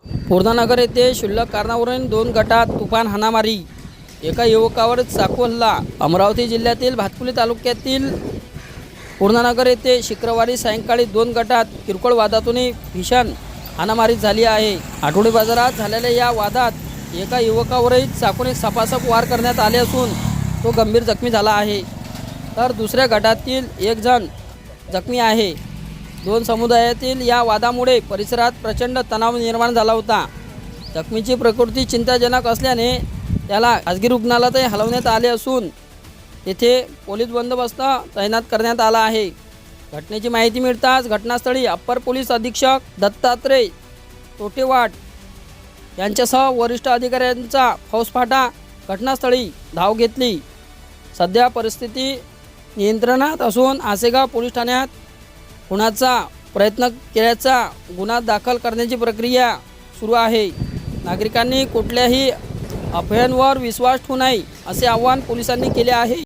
पूर्णानगर येथे क्षुल्लक कारणावरून 2 गटात तुफान हाणामारी, एका युवकावर चाकू हल्ला। अमरावती जिल्ह्यातील भातकुली तालुक्यातील पूर्णानगर येथे शुक्रवारी सायंकाळी 2 गटात किरकोळ वादातून भीषण हाणामारी झाली आहे। आठवडी बाजारात झालेल्या या वादात एका युवकावरही चाकूने सपासप वार करण्यात आले असून तो गंभीर जखमी झाला आहे, तर दुसऱ्या गटातील एक जण जखमी आहे। 2 समुदायातील या वादामुळे परिसरात प्रचंड तणाव निर्माण झाला होता। जखमीची प्रकृती चिंताजनक असल्याने त्याला खासगी रुग्णालयात हलवण्यात आले असून येथे पोलीस बंदोबस्त तैनात करण्यात आला आहे। घटनेची माहिती मिळताच घटनास्थळी अप्पर पोलीस अधीक्षक दत्तात्रय तोटेवाड यांच्यासह वरिष्ठ अधिकाऱ्यांचा फौजफाटा घटनास्थळी धाव घेतली। सध्या परिस्थिती नियंत्रणात असून आसेगाव पोलीस ठाण्यात खुनाचा प्रयत्न केल्याचा गुन्हा दाखल करण्याची प्रक्रिया सुरू आहे। नागरिकांनी कुठल्याही अफवांवर विश्वास ठेवू नये असे आवाहन पोलिसांनी केले आहे।